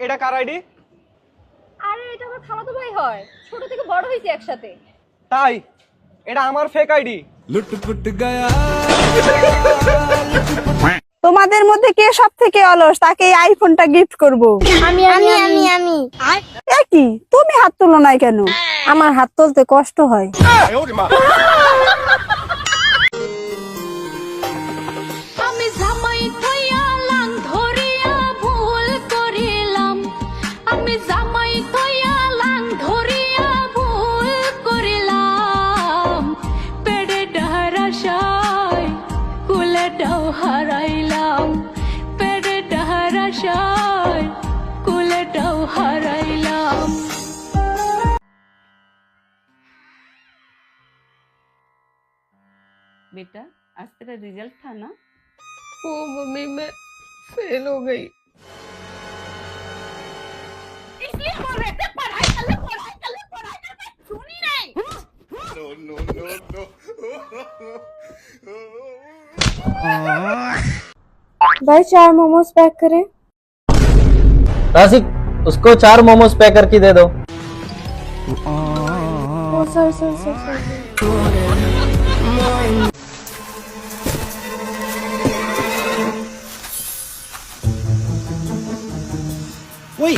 এটা কার আইডি? আরে এটা আমার খালাতো ভাই হয়, ছোট থেকে বড় হইছি একসাথে। তাই? এটা আমার ফেক আইডি। লুটপুট গয়া। তোমাদের মধ্যে কে সব থেকে অলস তাকে এই আইফোনটা গিফট করব। আমি আমি আমি আমি কি তুমি হাত তুলো নাই কেন? আমার হাত তুলতে কষ্ট হয়। আমি জামাই থইয়া লাং ধরিয়া ভুল করিলাম, আমি জামাই থইয়া লাং ধরিয়া ভুল করিলাম, পেড়ে ডাহারাশায় কুলেটাও হারাইলাম, পেড়ে ডাহারাশায় কুলেটাও হারাইলাম। बेटा आज तेरा रिजल्ट था ना? ओ मम्मी मैं फेल हो गई। इसलिए बोल रहे थे पढ़ाई कर ले, पढ़ाई कर ले, पढ़ाई कर ले, सुनी नहीं। भाई 4 मोमोज पैक करें। राशिक उसको 4 मोमोज पैक करके दे दो। सॉरी। Uy.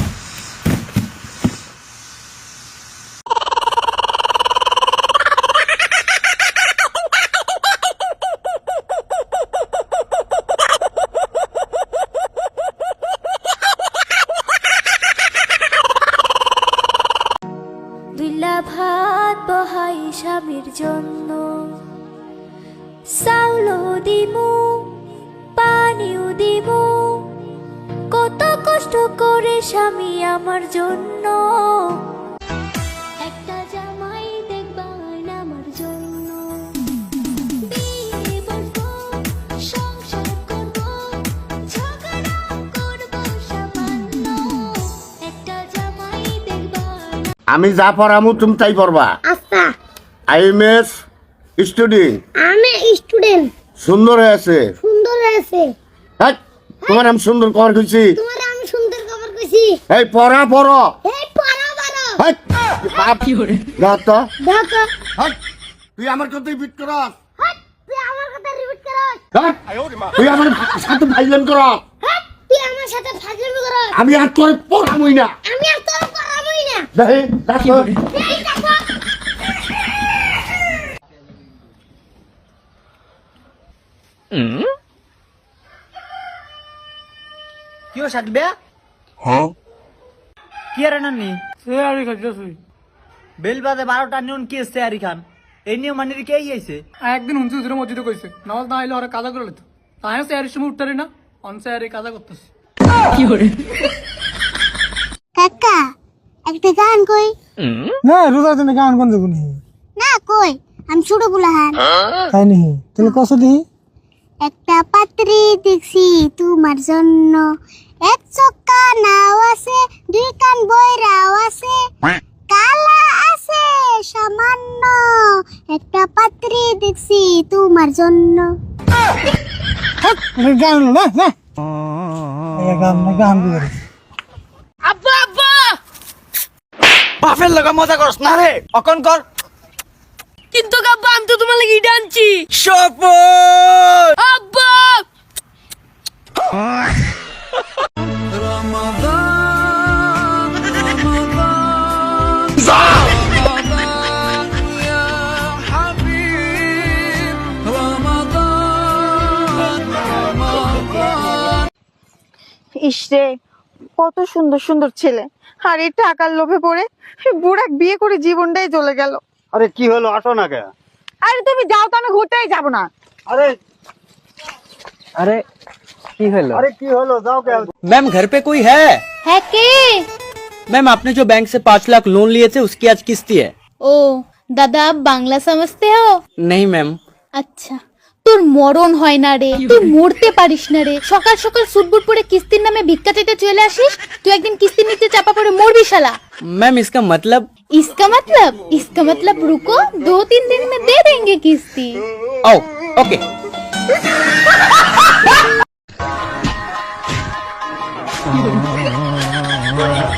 দুইলা ভাত বহাই স্বামীর জন্য, চাউলও দিমু পানিও দিমু, কত কষ্ট করে স্বামী আমার জন্য, একটা জামাই দেখবেন আমার জন্য, বিয়ে বসবো সংসার করবো, ঝগড়া করবো সামান্য, একটা জামাই দেখবেন। আমি যা পড়ামু তুমি তাই পড়বা। আচ্ছা আই এম এস স্টুডেন্ট। আমি স্টুডেন্ট। সুন্দর হয়েছে। সুন্দর হয়েছে। হ্যাঁ তোমার আমি সুন্দর কভার কইছি। তোমার আমি সুন্দর খবর কইছি। এই পড়া পড়ো। এই পড়া পড়ো। হ্যাঁ বাপ কি করে দাও দেখো। হ্যাঁ তুই আমার কথাই বিট করস। হট তুই আমার কথা রিপিট করস। হ্যাঁ তুই আমার সাথে ফাইজলাম করস। হট তুই আমার সাথে ফাজলামি করস। আমি আর তোর পড়ামই না। আমি আর তোর পড়াবই না। দেখি দেখো এই দেখো। क्यों शादी हाँ কি আর নানি তৈয়ারি করতেছি। বেল বাদে 12টা নিয়ন কি তৈয়ারি খান এই নিয়ম মানে কি আইছে একদিন হুঁচু হুজুরে মসজিদে কইছে নামাজ না আইলে ওরা কাজা করে লেতো, তাই তৈয়ারির সময় উঠতে না অন তৈয়ারি কাজা করতেছি। কাকা একটা গান কই। না রোজার দিনে গান কোন দেবনি? না কই আমি ছোট বুলাহান। তাই নাকি? তাহলে কত দিই? একটা পাত্রী দেখছি তোমার জন্য, এক চক্কা নাও আছে, দুই কান বইরাও আছে, কালা আছে সামান্য, একটা পাত্রী দেখছি তোমার জন্য। গান না না গান না গান করে আব্বা আব্বা বাফের লাগা মজা করছ না রে অকন কর কিন্তু আব্বা আমি তো তোমার লাগি ডানছি। শপথ আব্বা ইসরে কত সুন্দর সুন্দর ছেলে, আর এই টাকার লোভে পড়ে বুড়াক বিয়ে করে জীবনটাই চলে গেল। আরে কি হলো আসো না কে? আরে তুমি যাও তো আমি ঘুরতেই যাব না। আরে अरे की हेलो আরে কি হলো যাও কে? मैम घर पे कोई है? है के? मैम आपने जो बैंक से 5 लाख लोन लिए थे उसकी आज किस्ती है। ओ दादा आप बांग्ला समझते हो? नहीं मैम। আচ্ছা তোর মরণ হয় না রে, তুই মরতে পারিস না রে, সকাল সকাল সুটবুট পরে কিস্তির নামে ভিক্ষা চাইতে চলে আসিস, তুই একদিন কিস্তির নিচে চাপা পড়ে মরবি শালা। मैम इसका मतलब इसका मतलब रुको 2-3 दिन में दे देंगे किस्ती। ओ ओके। Oh